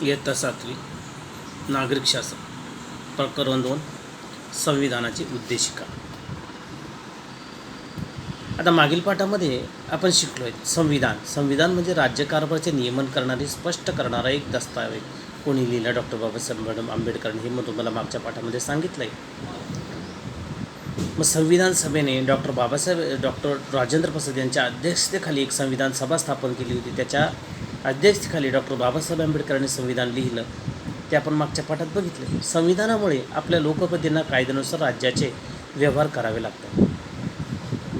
इयत्ता 7वी नागरिक शासन प्रकरण 2 संविधानाची उद्देशिका. आता मागील पाठामध्ये आपण शिकलो आहे संविधान म्हणजे राज्यकारभाराचे नियमन करणारे स्पष्ट करणारा एक दस्तावेज. कोणी लिहिला? डॉक्टर बाबासाहेब आंबेडकरांनी. हे मग तुम्हाला मागच्या पाठामध्ये सांगितलं आहे. मग संविधान सभेने डॉक्टर राजेंद्र प्रसाद यांच्या अध्यक्षतेखाली एक संविधान सभा स्थापन केली होती. त्याच्या अध्यक्षतेखाली डॉक्टर बाबासाहेब आंबेडकरांनी संविधान लिहिलं. ते आपण मागच्या पाठात बघितले. संविधानामुळे आपल्या लोकप्रतिनिधींना कायद्यानुसार राज्याचे व्यवहार करावे लागतात.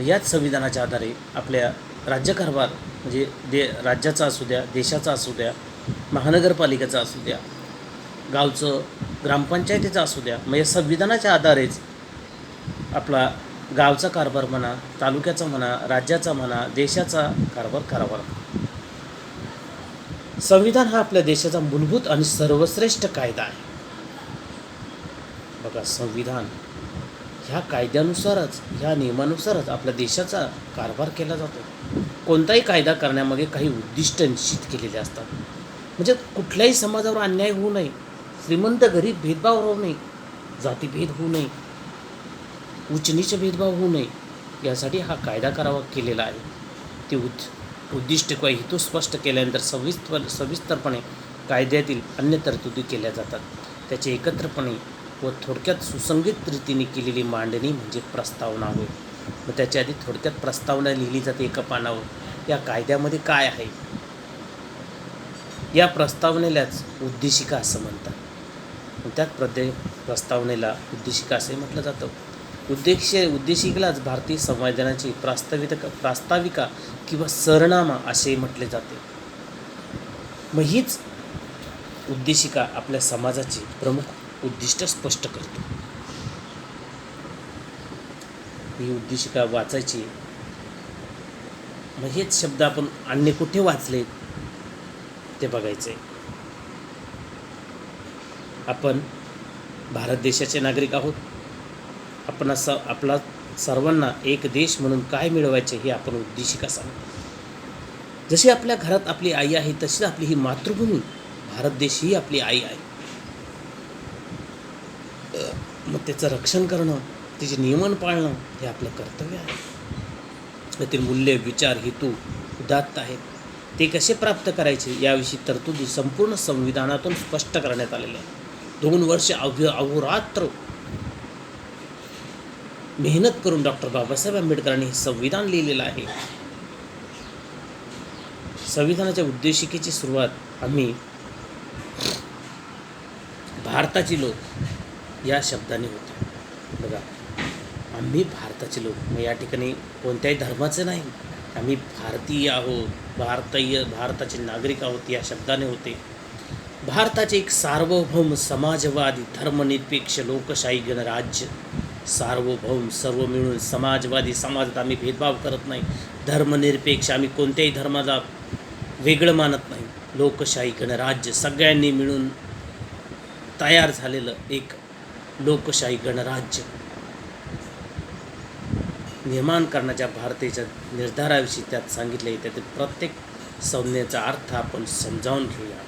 याच संविधानाच्या आधारे आपल्या राज्यकारभार म्हणजे राज्याचा असू द्या, देशाचा असू द्या, महानगरपालिकेचा असू द्या, गावचं ग्रामपंचायतीचा असू द्या, मग या संविधानाच्या आधारेच आपला गावचा कारभार म्हणा, तालुक्याचा म्हणा, राज्याचा म्हणा, देशाचा कारभार करावा लागतो. संविधान हा आपल्या देशाचा मूलभूत आणि सर्वश्रेष्ठ कायदा आहे. बघा, संविधान ह्या कायद्यानुसारच, ह्या नियमानुसारच आपल्या देशाचा कारभार केला जातो. कोणताही कायदा करण्यामागे काही उद्दिष्ट निश्चित केलेले असतात. म्हणजे कुठल्याही समाजावर अन्याय होऊ नये, श्रीमंत गरीब भेदभाव होऊ नये, जातीभेद होऊ नये, उच्च-नीच भेदभाव होऊ नये, यासाठी हा कायदा करावा केलेला आहे. ते उद्दिष्ट किंवा हेतू स्पष्ट केल्यानंतर सविस्तरपणे कायद्यातील अन्य तरतुदी केल्या जातात. त्याचे एकत्रपणे व थोडक्यात सुसंगत रीतीने केलेली मांडणी म्हणजे प्रस्तावना होय. मग त्याच्या आधी थोडक्यात प्रस्तावना लिहिली जाते एका पानावर. या कायद्यामध्ये काय आहे, या प्रस्तावनेलाच उद्देशिका असं म्हणतात. त्यात प्रस्तावनेला उद्देशिका असे म्हटलं जातं. उद्देशिकेलाच भारतीय संविधानाची प्रास्ताविका किंवा सरनामा असे म्हटले जाते. मग हीच उद्देशिका आपल्या समाजाची प्रमुख उद्दिष्ट स्पष्ट करतो. ही उद्देशिका वाचायची. मग हेच शब्द आपण अन्य कुठे वाचले ते बघायचे. आपण भारत देशाचे नागरिक आहोत. आपण आपला सर्वांना एक देश म्हणून काय मिळवायचे हे आपण उद्देशिका सांगतो. जशी आपल्या घरात आपली आई आहे, तशीच आपली ही मातृभूमी भारत देश ही आपली आई आहे. मग त्याचं रक्षण करणं, त्याचे नियमन पाळणं हे आपलं कर्तव्य आहे. त्यातील मूल्य, विचार, हेतू उदात्त आहेत. ते कसे प्राप्त करायचे याविषयी तरतुदी संपूर्ण संविधानातून स्पष्ट करण्यात आलेले आहे. 2 वर्ष अहोरात्र मेहनत करून डॉक्टर बाबासाहेब आंबेडकरांनी हे संविधान लिहिलेलं आहे. संविधानाच्या उद्देशिकेची सुरुवात आम्ही भारताची लोक या शब्दाने होते. बघा, आम्ही भारताचे लोक. मग या ठिकाणी कोणत्याही धर्माचे नाही, आम्ही भारतीय आहोत, भारताचे नागरिक आहोत या शब्दाने होते. भारताचे एक सार्वभौम समाजवादी धर्मनिरपेक्ष लोकशाही गणराज्य. सार्वभौम, सर्व मिळून समाजवादी, समाजात आम्ही भेदभाव करत नाही. धर्मनिरपेक्ष, आम्ही कोणत्याही धर्माला वेगळं मानत नाही. लोकशाही गणराज्य, सगळ्यांनी मिळून तयार झालेलं एक लोकशाही गणराज्य निर्माण करण्याच्या भारताच्या निर्धाराविषयी त्यात सांगितले. त्यातील प्रत्येक संज्ञेचा अर्थ आपण समजावून घेऊया.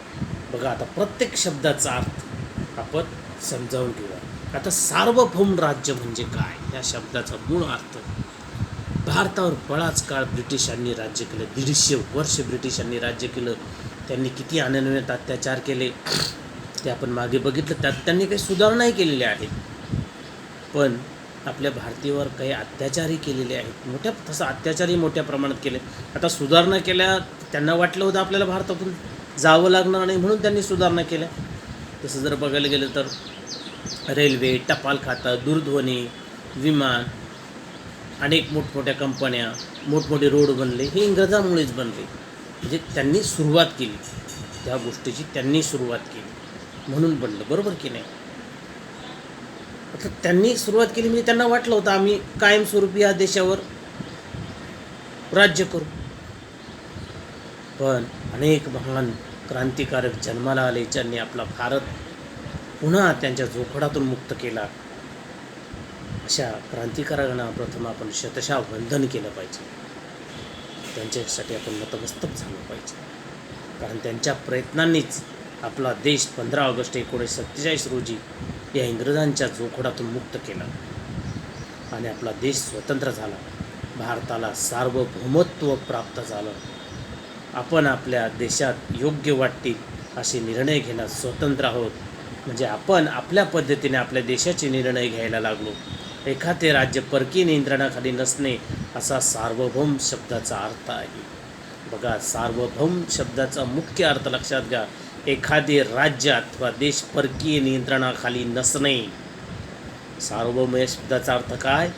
बघा, आता प्रत्येक शब्दाचा अर्थ आपण समजावून घेऊया. आता सार्वभौम राज्य म्हणजे काय, या शब्दाचा मूळ अर्थ. भारतावर बराच काळ ब्रिटिशांनी राज्य केलं. 150 वर्ष ब्रिटिशांनी राज्य केलं. त्यांनी किती अनन्वित अत्याचार केले ते आपण मागे बघितलं. त्यात त्यांनी काही सुधारणाही केलेल्या आहेत, पण आपल्या भारतीयावर काही अत्याचारही केलेले आहेत. तसं अत्याचारही मोठ्या प्रमाणात केले. आता सुधारणा केल्या. त्यांना वाटलं होतं आपल्याला भारतातून जावं लागणार नाही, म्हणून त्यांनी सुधारणा केल्या. तसं जर बघायला गेलं तर रेल्वे, टपाल खातं, दूरध्वनी, विमान, अनेक मोठमोठ्या कंपन्या, मोठमोठे रोड बनले, हे इंग्रजांमुळेच बनले. म्हणजे त्यांनी सुरुवात केली, त्या गोष्टीची त्यांनी सुरुवात केली म्हणून बनलं. बरोबर की नाही? आता त्यांनी सुरुवात केली म्हणजे त्यांना वाटलं होतं आम्ही कायमस्वरूपी या देशावर राज्य करू. पण अनेक महान क्रांतिकारक जन्माला आले, ज्यांनी आपला भारत पुन्हा त्यांच्या जोखडातून मुक्त केला. अशा क्रांतिकारकांना प्रथम आपण शतशः वंदन केलं पाहिजे. त्यांच्यासाठी आपण नतमस्तक झालं पाहिजे. कारण त्यांच्या प्रयत्नांनीच आपला देश 15 ऑगस्ट 1947 रोजी या इंग्रजांच्या जोखडातून मुक्त केला आणि आपला देश स्वतंत्र झाला. भारताला सार्वभौमत्व प्राप्त झालं. आपण आपल्या देशात योग्य वाटतील असे निर्णय घेण्यास स्वतंत्र आहोत. म्हणजे आपण आपल्या पद्धतीने आपल्या देशाचे निर्णय घ्यायला लागलो. एखादे राज्य परकीय नियंत्रणाखाली नसणे असा सार्वभौम शब्दाचा अर्थ आहे. बघा, सार्वभौम शब्दाचा मुख्य अर्थ लक्षात घ्या. एखादे राज्य अथवा देश परकीय नियंत्रणाखाली नसणे. सार्वभौम या शब्दाचा अर्थ काय?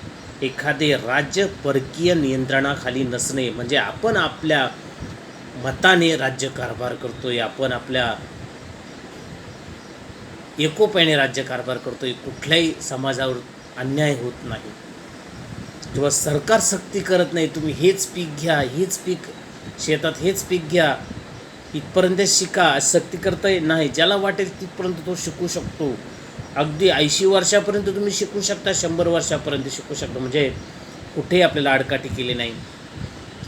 एखादे राज्य परकीय नियंत्रणाखाली नसणे. म्हणजे आपण आपल्या मताने राज्यकारभार करतोय, आपण आपल्या एकोप्याने राज्यकारभार करतोय. कुठल्याही समाजावर अन्याय होत नाही किंवा सरकार सक्ती करत नाही. तुम्ही हेच पीक घ्या, हेच पीक शेतात हेच पीक घ्या, इथपर्यंत शिका, सक्ती करता नाही. ज्याला वाटेल तिथपर्यंत तो शिकू शकतो. अगदी 80 वर्षापर्यंत तुम्ही शिकू शकता, 100 वर्षापर्यंत शिकू शकता. म्हणजे कुठेही आपल्याला आडकाठी केली नाही.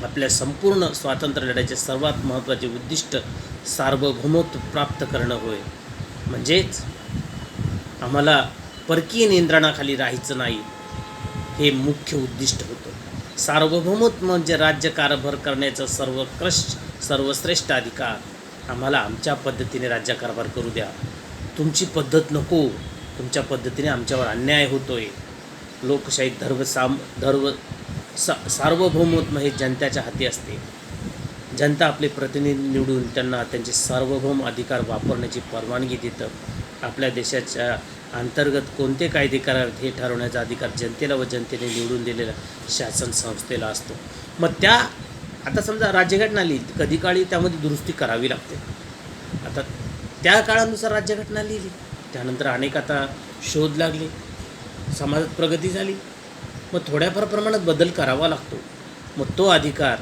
आपल्या संपूर्ण स्वातंत्र्य लढ्याचे सर्वात महत्त्वाचे उद्दिष्ट सार्वभौमत्व प्राप्त करणं होय. म्हणजेच आम्हाला परकीय नियंत्रणाखाली राहायचं नाही, हे मुख्य उद्दिष्ट होतं. सार्वभौमत्व म्हणजे राज्यकारभार करण्याचा सर्वश्रेष्ठ अधिकार. आम्हाला आमच्या पद्धतीने राज्यकारभार करू द्या, तुमची पद्धत नको. तुमच्या पद्धतीने आमच्यावर अन्याय होतोय. लोकशाही सार्वभौमत्व हे जनतेच्या हाती असते. जनता आपले प्रतिनिधी निवडून त्यांना त्यांचे सार्वभौम अधिकार वापरण्याची परवानगी देतं. आपल्या देशाच्या अंतर्गत कोणते कायदे करावेत हे ठरवण्याचा अधिकार जनतेला व जनतेने निवडून दिलेल्या शासन संस्थेला असतो. मग त्या आता समजा राज्यघटना लिहिली, कधी काळी त्यामध्ये दुरुस्ती करावी लागते. आता त्या काळानुसार राज्यघटना लिहिली, त्यानंतर अनेक आता शोध लागले, समाजात प्रगती झाली, मग थोड्याफार प्रमाणात बदल करावा लागतो. मग तो अधिकार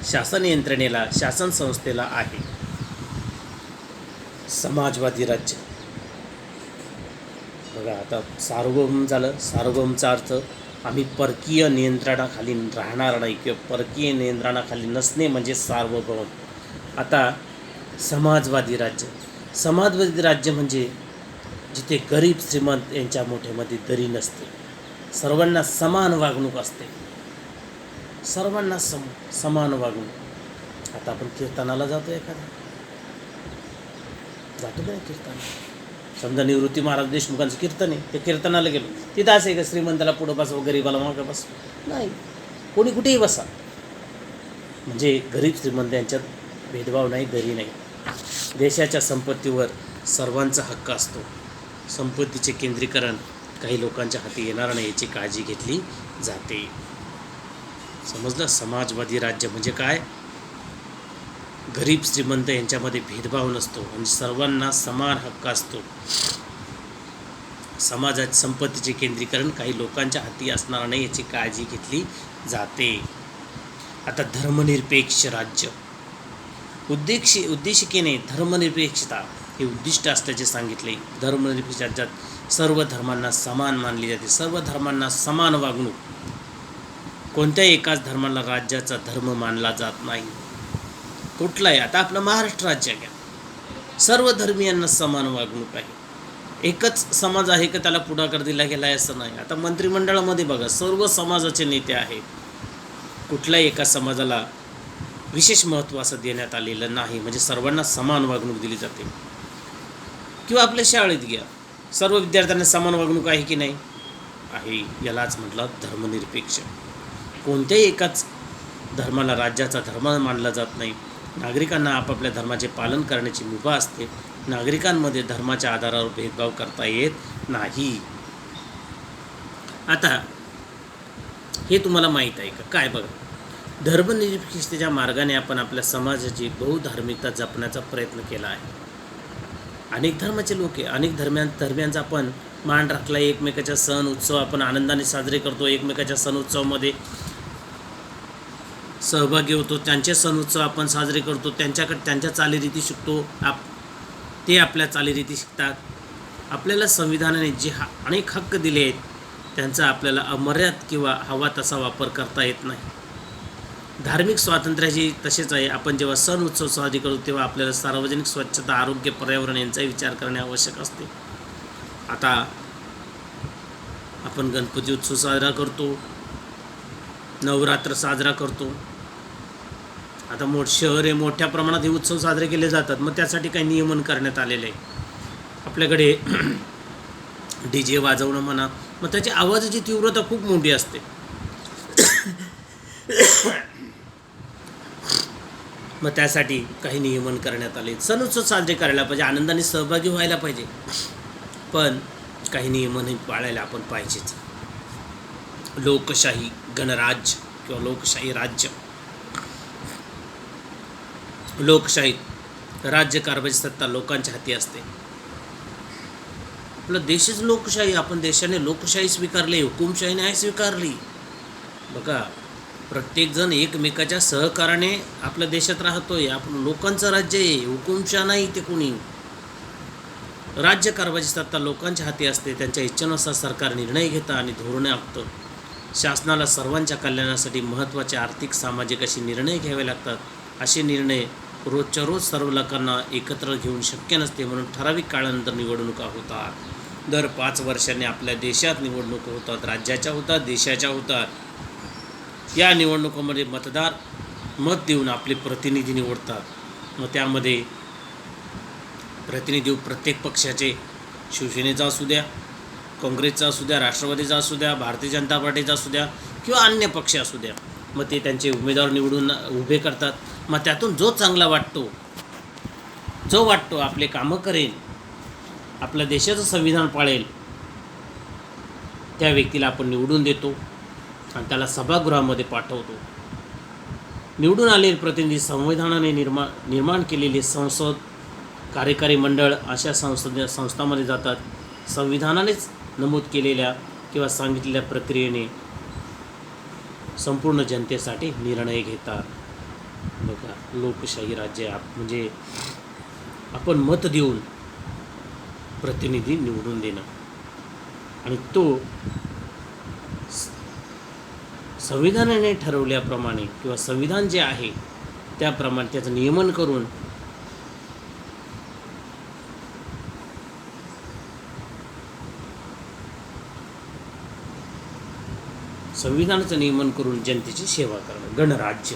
शासन यंत्रणेला, शासन संस्थेला आहे. समाजवादी राज्य बघा, आता सार्वभौम झालं. सार्वभौमचा अर्थ आम्ही परकीय नियंत्रणाखाली राहणार नाही किंवा परकीय नियंत्रणाखाली नसणे म्हणजे सार्वभौम. आता समाजवादी राज्य. समाजवादी राज्य म्हणजे जिथे गरीब श्रीमंत यांच्या मोठ्यामध्ये दरी नसते, सर्वांना समान वागणूक असते, सर्वांना समान वागणूक. आता आपण कीर्तनाला जातो, जातो का कीर्तनाला? समजा निवृत्ती महाराज देशमुखांचं कीर्तन आहे, ते कीर्तनाला गेलो, तिथं असं आहे का श्रीमंताला पुढं बसवा, गरीबाला मागं बस? नाही, कोणी कुठेही बसा. म्हणजे गरीब श्रीमंत यांच्यात भेदभाव नाही, दरी नाही. देशाच्या संपत्तीवर सर्वांचा हक्क असतो. संपत्तीचे केंद्रीकरण काही लोकांच्या हाती येणार नाही याची काळजी घेतली जाते. समजलं? समाजवादी राज्य म्हणजे काय? गरीब श्रीमंत यांच्यामध्ये भेदभाव नसतो आणि सर्वांना समान हक्क असतो. समाजात संपत्तीचे केंद्रीकरण काही लोकांच्या हाती असणार नाही याची काळजी घेतली जाते. आता धर्मनिरपेक्ष राज्य. उद्देशिकेने धर्मनिरपेक्षता हे उद्दिष्ट असल्याचे सांगितले. धर्मनिरपेक्ष राज्यात सर्व धर्मांना समान मानले जाते, सर्व धर्मांना समान वागणूक. कोणत्याही एकाच धर्माला राज्याचा धर्म मानला जात नाही. कुठलाही, आता आपलं महाराष्ट्र राज्य घ्या, सर्व धर्मियांना समान वागणूक आहे. एकच समाज आहे की त्याला पुढाकार दिला गेला आहे असं नाही. आता मंत्रिमंडळामध्ये बघा, सर्व समाजाचे नेते आहेत. कुठल्याही एका समाजाला विशेष महत्त्व असं देण्यात आलेलं नाही, म्हणजे सर्वांना समान वागणूक दिली जाते. किंवा आपल्या शाळेत घ्या, सर्व विद्यार्थ्यांना समान वागणूक आहे की नाही? आहे. यालाच म्हटलं धर्मनिरपेक्ष. कोणत्याही एकाच धर्माला राज्याचा धर्म मानला जात नाही. नागरिकांना आपापल्या धर्माचे पालन करण्याची मुभा असते. नागरिकांमध्ये धर्माच्या आधारावर भेदभाव करता येत नाही. आता हे तुम्हाला माहीत आहे का? काय बघा, धर्मनिरपेक्षतेच्या मार्गाने आपण आपल्या समाजाची बहुधार्मिकता जपण्याचा प्रयत्न केला आहे. अनेक धर्माचे लोक आहे, अनेक धर्मियांचा आपण मान राखला. एकमेकाच्या सण उत्सव आपण आनंदाने साजरे करतो, एकमेकाच्या सण उत्सवामध्ये सहभागी होतो, त्यांचे सण उत्सव आपण साजरे करतो, त्यांच्या चालीरीती शिकतो, ते आपल्या चालीरीती शिकतात. आपल्याला संविधानाने जे अनेक हक्क दिले आहेत त्यांचा आपल्याला अमर्याद किंवा हवा तसा वापर करता येत नाही. धार्मिक स्वातंत्र्याची तसेच आहे. आपण जेव्हा सण उत्सव साजरे करतो तेव्हा आपल्याला सार्वजनिक स्वच्छता, आरोग्य, पर्यावरण यांचाही विचार करणे आवश्यक असते. आता आपण गणपती उत्सव साजरा करतो, नवरात्र साजरा करतो. आता शहरे मोठ्या प्रमाणात हे उत्सव साजरे केले जातात. मग त्यासाठी काही नियमन करण्यात आलेले आहे. आपल्याकडे DJ वाजवणं म्हणा, मग त्याची आवाजाची तीव्रता खूप मोठी असते. मग त्यासाठी काही नियमन करण्यात आले. सण उत्सव साजरे करायला पाहिजे, आनंदाने सहभागी व्हायला पाहिजे, पण काही नियमन पाळायला आपण पाहिजेच. लोकशाही गणराज्य किंवा लोकशाही राज्य. लोकशाहीत राज्यकारभाराची सत्ता लोकांच्या हाती असते. आपला देशच लोकशाही, आपण देशाने लोकशाही स्वीकारली, हुकुमशाही नाही स्वीकारली. बघा, प्रत्येकजण एकमेकाच्या सहकाराने आपल्या देशात राहतोय. आपण लोकांचं राज्य आहे, हुकुमशाह नाही ते कोणी. राज्यकारभाराची सत्ता लोकांच्या हाती असते. त्यांच्या इच्छेनुसार सरकार निर्णय घेतं आणि धोरणे आखतं. शासनाला सर्वांच्या कल्याणासाठी महत्त्वाचे आर्थिक, सामाजिक असे निर्णय घ्यावे लागतात. असे निर्णय रोजच्या रोज सर्व लोकांना एकत्र घेऊन शक्य नसते, म्हणून ठराविक काळानंतर निवडणुका होतात. दर 5 वर्षांनी आपल्या देशात निवडणुका होतात, राज्याच्या होतात, देशाच्या होतात. या निवडणुकांमध्ये मतदार मत देऊन आपले प्रतिनिधी निवडतात. मग त्यामध्ये प्रतिनिधी प्रत्येक पक्षाचे, शिवसेनेचा असू द्या, काँग्रेसचा असू द्या, राष्ट्रवादीचा असू द्या, भारतीय जनता पार्टीचा असू द्या किंवा अन्य पक्ष असू द्या, मग ते त्यांचे उमेदवार निवडून उभे करतात. मग त्यातून जो चांगला वाटतो, जो वाटतो आपले कामं करेल, आपल्या देशाचं संविधान पाळेल, त्या व्यक्तीला आपण निवडून देतो आणि त्याला सभागृहामध्ये पाठवतो. निवडून आलेले प्रतिनिधी संविधानाने निर्माण केलेले संसद, कार्यकारी मंडळ अशा संस्थांमध्ये जातात. संविधानानेच नमूद केलेल्या किंवा सांगितलेल्या प्रक्रियेने संपूर्ण जनतेसाठी निर्णय घेतात. बघा, लोकशाही राज्य म्हणजे आपण मत देऊन प्रतिनिधी निवडून देणं आणि तो संविधानाने ठरवल्याप्रमाणे किंवा संविधान जे आहे त्याप्रमाणे त्याचं नियमन करून संविधानाचं नियमन करून जनतेची सेवा करणं. गणराज्य.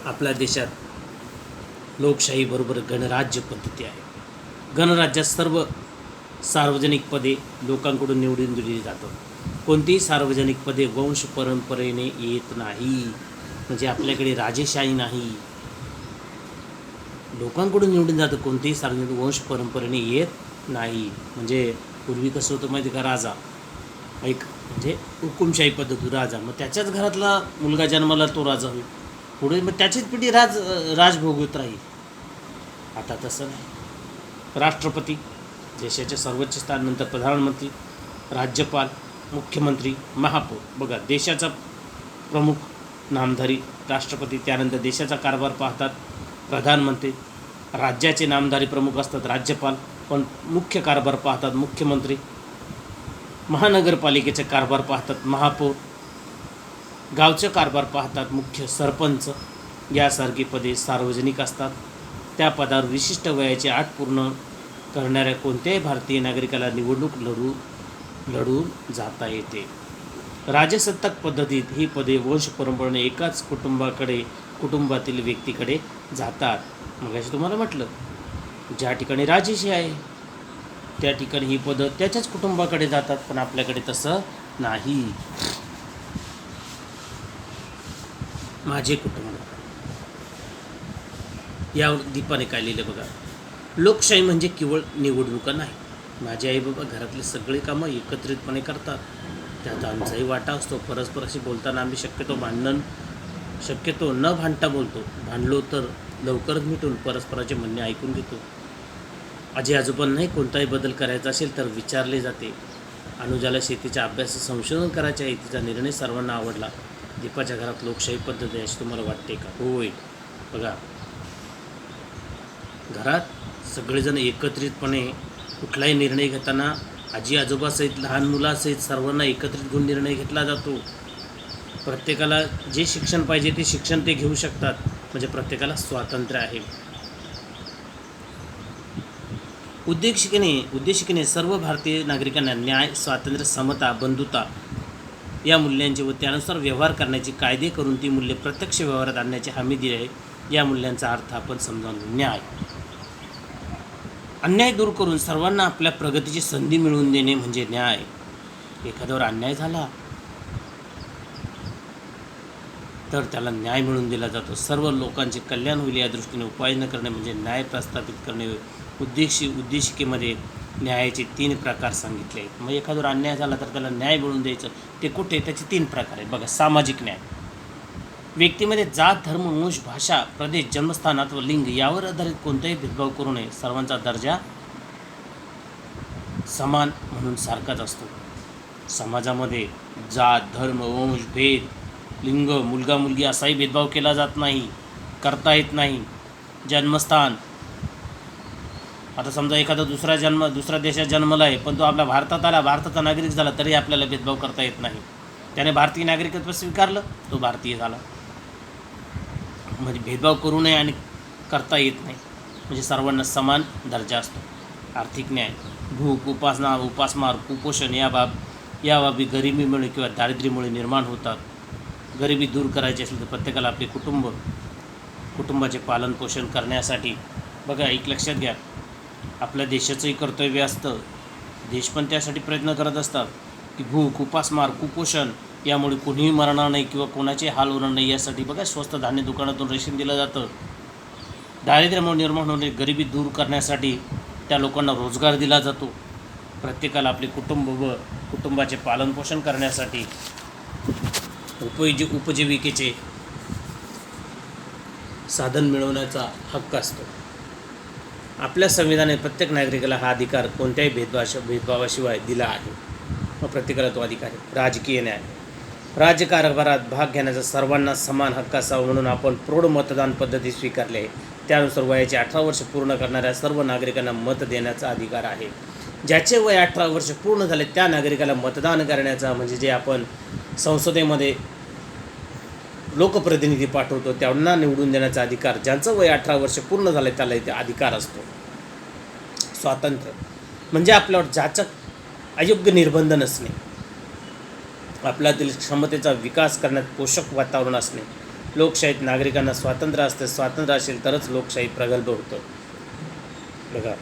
आपल्या देशात लोकशाहीबरोबर गणराज्य पद्धती आहे. गणराज्यात सर्व सार्वजनिक पदे लोकांकडून निवडून दिली जातात. कोणतीही सार्वजनिक पदे वंश परंपरेने येत नाही. म्हणजे आपल्याकडे राजेशाही नाही, लोकांकडून निवडून जातं. कोणतेही सार्वजनिक वंश परंपरेने येत नाही. म्हणजे पूर्वी कसं होतं माहिती का, राजा एक म्हणजे हुकुमशाही पद्धती, राजा, मग त्याच्याच घरातला मुलगा जन्माला तो राजा होईल, पुढे मग त्याचीच पिढी राजभोगवत राहील. आता तसं नाही. राष्ट्रपती देशाचे सर्वोच्च स्थान, नंतर प्रधानमंत्री, राज्यपाल, मुख्यमंत्री, महापौर. बघा, देशाचा प्रमुख नामधारी राष्ट्रपती, त्यानंतर देशाचा कारभार पाहतात प्रधानमंत्री, राज्याचे नामधारी प्रमुख असतात राज्यपाल, पण मुख्य कारभार पाहतात मुख्यमंत्री, महानगरपालिकेचे कारभार पाहतात महापौर, गावचे कारभार पाहतात मुख्य सरपंच. यासारखी पदे सार्वजनिक असतात. त्या पदावर विशिष्ट वयाची अट पूर्ण करणाऱ्या कोणत्याही भारतीय नागरिकाला निवडणूक लढून जाता येते. राजसत्ताक पद्धतीत ही पदे वंश परंपरेने एकाच कुटुंबातील व्यक्तीकडे जातात. मग असे तुम्हाला म्हटलं, ज्या ठिकाणी राजेशाही आहे त्या ठिकाणी ही पदं त्याच्याच कुटुंबाकडे जातात, पण आपल्याकडे तसं नाही. माझे कुटुंब या दीपाने काय लिहिलं बघा. लोकशाही म्हणजे केवळ निवडणुका नाही. माझे आई बाबा घरातले सगळे कामं एकत्रितपणे करतात, त्यात आमचाही वाटा असतो. परस्पराशी बोलताना आम्ही शक्यतो न भांडता बोलतो. भांडलो तर लवकरच मिटून परस्पराचे म्हणणे ऐकून घेतो. आजी आजोबांनाही कोणताही बदल करायचा असेल तर विचारले जाते. अनुजाला शेतीच्या अभ्यासात संशोधन करायचे आहे, तिचा निर्णय सर्वांना आवडला. दीपाच्या घरात लोकशाही पद्धत आहे अशी तुम्हाला वाटते का? होय. बघा, घरात सगळेजण एकत्रितपणे कुठलाही निर्णय घेताना आजी आजोबासहित लहान मुलासहित सर्वांना एकत्रित घेऊन निर्णय घेतला जातो. प्रत्येकाला जे शिक्षण पाहिजे ते शिक्षण ते घेऊ शकतात, म्हणजे प्रत्येकाला स्वातंत्र्य आहे. उद्देशिकेने सर्व भारतीय नागरिकांना न्याय, स्वातंत्र्य, समता, बंधुता या मूल्यांचे व त्यानुसार व्यवहार करण्याची कायदे करून ती मूल्ये प्रत्यक्ष व्यवहारात आणण्याची हमी दिली आहे. या मूल्यांचा अर्थ आपण समजावून घेऊ. न्याय, अन्याय दूर करून सर्वांना आपल्या प्रगतीची संधी मिळवून देणे म्हणजे न्याय. एखाद्यावर अन्याय झाला तर त्याला न्याय मिळवून दिला जातो. सर्व लोकांचे कल्याण होईल या दृष्टीने उपाययोजना करणे म्हणजे न्याय प्रस्थापित करणे. उद्देशिकेमध्ये न्यायाचे 3 प्रकार सांगितले आहेत. मग एखाद्यावर अन्याय झाला तर त्याला न्याय मिळवून द्यायचं, ते कुठे? त्याचे 3 प्रकार आहेत बघा. सामाजिक न्याय, व्यक्तीमध्ये जात, धर्म, वंश, भाषा, प्रदेश, जन्मस्थान अथवा लिंग यावर आधारित कोणताही भेदभाव करू नये. सर्वांचा दर्जा समान म्हणून सारखाच असतो. समाजामध्ये जात, धर्म, वंश, भेद, लिंग, मुलगा मुलगी असाही भेदभाव केला जात नाही, करता येत नाही. जन्मस्थान, आता समजा एखादा दुसऱ्या देशात जन्मला आहे, पण तो आपल्या भारतात आला, भारताचा नागरिक झाला, तरी आपल्याला भेदभाव करता येत नाही. त्याने भारतीय नागरिकत्व स्वीकारलं, तो भारतीय झाला. म्हणजे भेदभाव करू नये आणि करता येत नाही, म्हणजे सर्वांना समान दर्जा असतो. आर्थिक न्याय, भूक, उपासमार, कुपोषण या बाबी गरिबीमुळे किंवा दारिद्र्यामुळे निर्माण होतात. गरिबी दूर करायची असेल तर प्रत्येकाला आपले कुटुंबाचे पालनपोषण करण्यासाठी बघा, एक लक्षात घ्या, आपल्या देशाचंही कर्तव्य असतं. देश पण त्यासाठी प्रयत्न करत असतात की भूक, उपासमार, कुपोषण यामुळे कोणीही मरणार नाही किंवा कोणाचे हाल होणार नाही, यासाठी बघा स्वस्त धान्य दुकानातून रेशन दिलं जातं. दारिद्र्यामुळे निर्माण होणारी गरिबी दूर करण्यासाठी त्या लोकांना रोजगार दिला जातो. प्रत्येकाला आपले कुटुंबाचे पालनपोषण करण्यासाठी उपजीविकेचे साधन मिळवण्याचा हक्क असतो. आपल्या संविधानाने प्रत्येक नागरिकाला हा अधिकार कोणत्याही भेदभावाशिवाय दिला आहे. मग प्रत्येकाला तो अधिकार आहे. राजकीय न्याय, राज्यकारभारात भाग घेण्याचा सर्वांना समान हक्क असावा म्हणून आपण प्रौढ मतदान पद्धती स्वीकारली आहे. त्यानुसार वयाचे 18 वर्ष पूर्ण करणाऱ्या सर्व नागरिकांना मत देण्याचा अधिकार आहे. ज्याचे वय 18 वर्ष पूर्ण झाले त्या नागरिकाला मतदान करण्याचा, म्हणजे जे आपण संसदेमध्ये लोकप्रतिनिधी पाठवतो त्यांना निवडून देण्याचा अधिकार, ज्यांचं वय 18 वर्ष पूर्ण झालं त्याला इथे अधिकार असतो. स्वातंत्र्य म्हणजे आपल्यावर जाचक अयोग्य निर्बंध नसणे, आपल्यातील क्षमतेचा विकास करण्यात पोषक वातावरण असणे. लोकशाहीत नागरिकांना स्वातंत्र्य असते. स्वातंत्र्य असेल तरच लोकशाही प्रगल्भ होतं. बघा,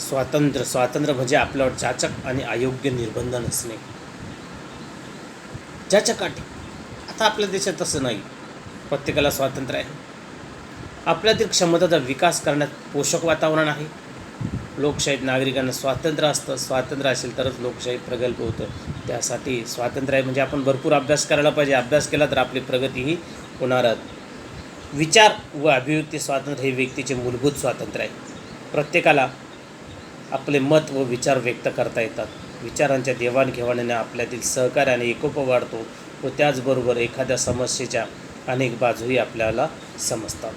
स्वातंत्र्य म्हणजे आपल्यावर जाचक आणि अयोग्य निर्बंध नसणे. जाचक अटी आता आपल्या देशात तसं नाही, प्रत्येकाला स्वातंत्र्य आहे. आपल्यातील क्षमतेचा विकास करण्यात पोषक वातावरण आहे. लोकशाहीत नागरिकांना स्वातंत्र्य असतं. स्वातंत्र्य असेल तरच लोकशाही प्रगल्भ होतं. त्यासाठी स्वातंत्र्य आहे म्हणजे आपण भरपूर अभ्यास करायला पाहिजे. अभ्यास केला तर आपली प्रगतीही होणारच. विचार व अभिव्यक्ती स्वातंत्र्य हे व्यक्तीचे मूलभूत स्वातंत्र्य आहे. प्रत्येकाला आपले मत व विचार व्यक्त करता येतात. विचारांच्या देवाणघेवाणीने आपल्यातील सहकार्य आणि एकोपा वाढतो व त्याचबरोबर एखाद्या समस्येच्या अनेक बाजूही आपल्याला समजतात.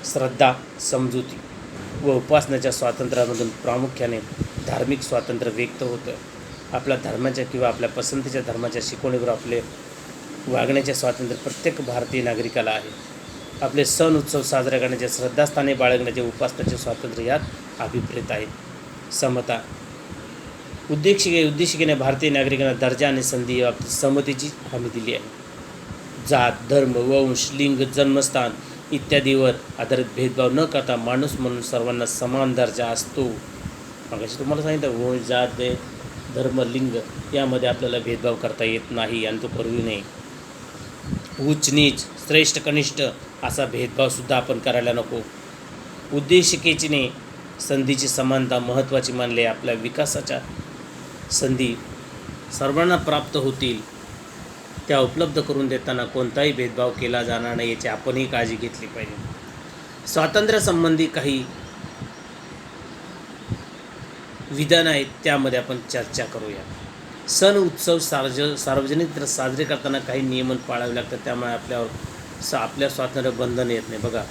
श्रद्धा, समजुती व उपासनेच्या स्वातंत्र्यामधून प्रामुख्याने धार्मिक स्वातंत्र्य व्यक्त होतं. आपल्या धर्माच्या किंवा आपल्या पसंतीच्या धर्माच्या शिकवणीवर आपले वागण्याचे स्वातंत्र्य प्रत्येक भारतीय नागरिकाला आहे. आपले सण उत्सव साजरे करण्याचे, श्रद्धास्थाने बाळगण्याचे, उपासनेचे स्वातंत्र्य यात अभिप्रेत आहे. समता, उद्देशिकेने भारतीय नागरिकांना दर्जा आणि संधी याबाबतीत समतेची हमी दिली आहे. जात, धर्म, वंश, लिंग, जन्मस्थान इत्यादीवर आधारित भेदभाव न करता माणूस म्हणून सर्वांना समान दर्जा असतो. मागाशी तुम्हाला सांगितलं, वंश, जात, धर्म, लिंग यामध्ये आपल्याला भेदभाव करता येत नाही आणि तो करू नये. उच्च नीच, श्रेष्ठ कनिष्ठ असा भेदभावसुद्धा आपण करायला नको. उद्देशिकेने संधीची समानता महत्त्वाची मानली. आपल्या विकासाच्या संधी सर्वांना प्राप्त होतील त्या उपलब्ध करून देताना कोणताही भेदभाव केला जाणार नाही याची आपणही काळजी घेतली पाहिजे. स्वातंत्र्यासंबंधी काही विधान आहेत त्यामध्ये आपण चर्चा करूया. सण उत्सव सार्वजनिक साजरे करताना काही नियमन पाळावे लागतात. त्यामुळे आपल्या स्वातंत्र्य बंधन येत नाही. बघा,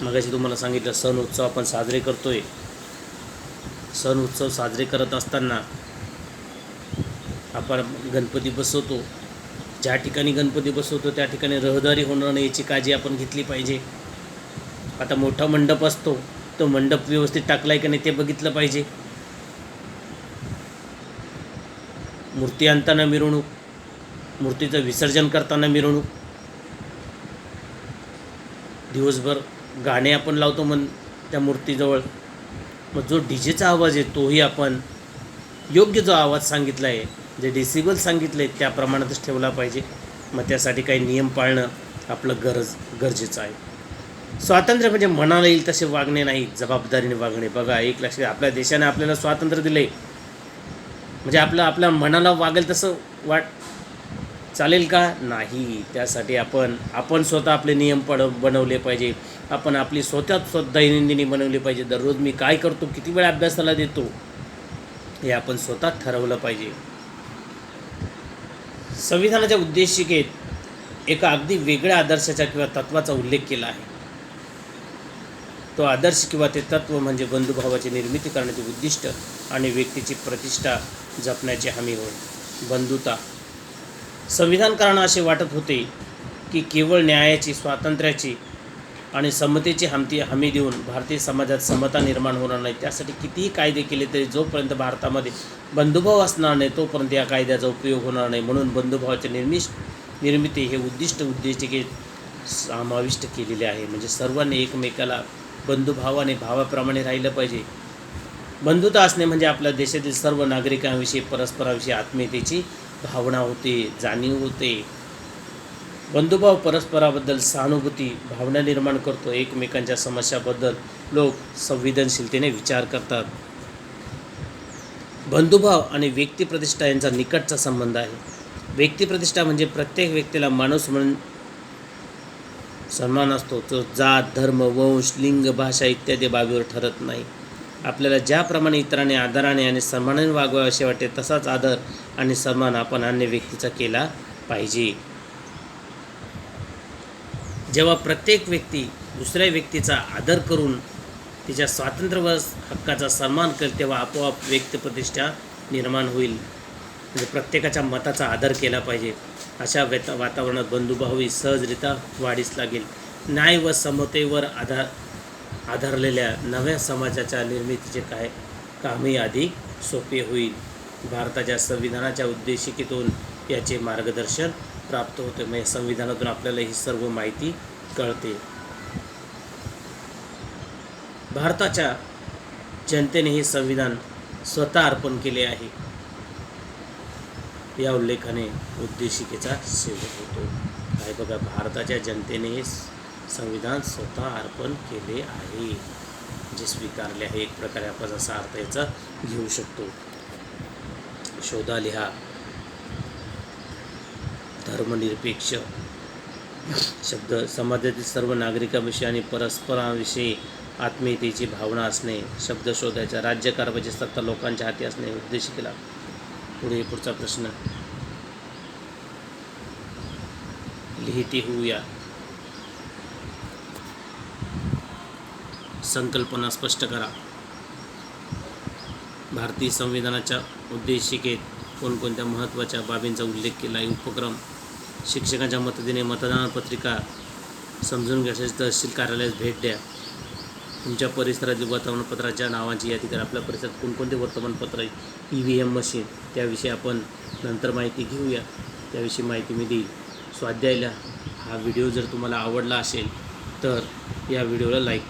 मगाशी तुम्हाला सांगितलं सण उत्सव आपण साजरे करतोय. सण उत्सव साजरे करत असताना आपण गणपती बसवतो, ज्या ठिकाणी गणपती बसवतो त्या ठिकाणी रहदारी होणार नाही याची काळजी आपण घेतली पाहिजे. आता मोठा मंडप असतो, तो मंडप व्यवस्थित टाकला आहे की नाही ते बघितलं पाहिजे. मूर्ती आणताना मिरवणूक, मूर्तीचं विसर्जन करताना मिरवणूक, दिवसभर गाणे आपण लावतो त्या मूर्तीजवळ, मग जो डीजेचा आवाज आहे तोही आपण योग्य जो आवाज सांगितला आहे, जे डेसिबल सांगितले त्या प्रमाणातच ठेवला पाहिजे. मग त्यासाठी काही नियम पाळणं आपलं गरजेचं आहे. स्वातंत्र्य म्हणजे मनाला येईल तसे वागणे नाही, जबाबदारीने वागणे. बघा, एक लक्षात, आपल्या देशाने आपल्याला स्वातंत्र्य दिले म्हणजे आपल्या मनाला वागेल तसं चालेल का? नाही. त्यासाठी आपण स्वतः आपले नियम बनवले पाहिजे. आपण आपली स्वतः दैनंदिनी बनवली पाहिजे. दररोज मी काय करतो, किती वेळ अभ्यासाला देतो, हे आपण स्वतः ठरवलं पाहिजे. संविधानाच्या उद्देशिकेत एका अगदी वेगळ्या आदर्शाचा किंवा तत्वाचा उल्लेख केला आहे. तो आदर्श किंवा ते तत्व म्हणजे बंधुभावाची निर्मिती करण्याचे उद्दिष्ट आणि व्यक्तीची प्रतिष्ठा जपण्याची हमी होय. बंधुता. संविधानकारांना असे वाटत होते की केवळ न्यायाची, स्वातंत्र्याची आणि समतेची हमी देऊन भारतीय समाजात समता निर्माण होणार नाही. त्यासाठी कितीही कायदे केले तरी जोपर्यंत भारतामध्ये बंधुभाव असणार नाही तोपर्यंत या कायद्याचा उपयोग होणार नाही. म्हणून बंधुभावाची निर्मिती हे उद्दिष्टिकेत समाविष्ट केलेले आहे. म्हणजे सर्वांनी एकमेकाला बंधुभावाने, भावाप्रमाणे राहिलं पाहिजे. बंधुता असणे म्हणजे आपल्या देशातील सर्व नागरिकांविषयी परस्पराविषयी आत्मीयतेची भावना होते, जाणीव होते. बंधुभाव परस्पराबद्दल सहानुभूती भावना निर्माण करतो. एकमेकांच्या समस्याबद्दल लोक संवेदनशीलतेने विचार करतात. बंधुभाव आणि व्यक्तिप्रतिष्ठा यांचा निकटचा संबंध आहे. व्यक्तिप्रतिष्ठा म्हणजे प्रत्येक व्यक्तीला माणूस म्हणून सन्मान असतो. तो जात, धर्म, वंश, लिंग, भाषा इत्यादी बाबीवर ठरत नाही. आपल्याला ज्याप्रमाणे इतरांनी आदराने आणि सन्मानाने वागवावे असे वाटते तसाच आदर आणि सन्मान आपण अन्य व्यक्तीचा केला पाहिजे. जेव्हा प्रत्येक व्यक्ती दुसऱ्या व्यक्तीचा आदर करून तिच्या स्वातंत्र्य व हक्काचा सन्मान करेल तेव्हा आपोआप व्यक्तिप्रतिष्ठा निर्माण होईल. म्हणजे प्रत्येकाच्या मताचा आदर केला पाहिजे. अशा वातावरणात बंधुभावही सहजरित्या वाढीस लागेल. न्याय व समतेवर आधारलेल्या नव्या समाजाच्या निर्मितीचे कामही अधिक सोपे होईल. भारताच्या संविधानाच्या उद्देशिकेतून याचे मार्गदर्शन प्राप्त होते. म्हणजे संविधानातून आपल्याला ही सर्व माहिती कळते. भारताच्या जनतेने हे संविधान स्वतः अर्पण केले आहे. या उल्लेखाने उद्देशिकेचा सेवक होतो. काय बघा, भारताच्या जनतेने हे संविधान स्वतः अर्पण केले आहे, जे स्वीकारले आहे. एक प्रकारे आपण असा अर्थ याचा घेऊ शकतो. शोधा, लिहा. धर्मनिरपेक्ष शब्द समाजातील सर्व नागरिकांविषयी आणि परस्परांविषयी आत्मीयतेची भावना असणे. शब्द शोधायचा. राज्यकारभाराची सत्ता लोकांच्या हाती असणे. उद्देशिकेला पुढे पुढचा प्रश्न. लिहिते होऊया. संकल्पना स्पष्ट करा. भारतीय संविधानाच्या उद्देशिकेत कोणकोणत्या महत्त्वाच्या बाबींचा उल्लेख केला आहे. उपक्रम. शिक्षकांच्या मदतीने मतदान पत्रिका समजून घ्यायची. तहसील कार्यालयात भेट द्या. तुमच्या परिसरातील वर्तमानपत्राच्या नावांची यादी करा. आपल्या परिसरात कोणकोणते वर्तमानपत्र आहे, EVM मशीन, त्याविषयी आपण नंतर माहिती घेऊया. त्याविषयी माहिती मी देईल. स्वाध्यायाला हा व्हिडिओ जर तुम्हाला आवडला असेल तर या व्हिडिओला लाईक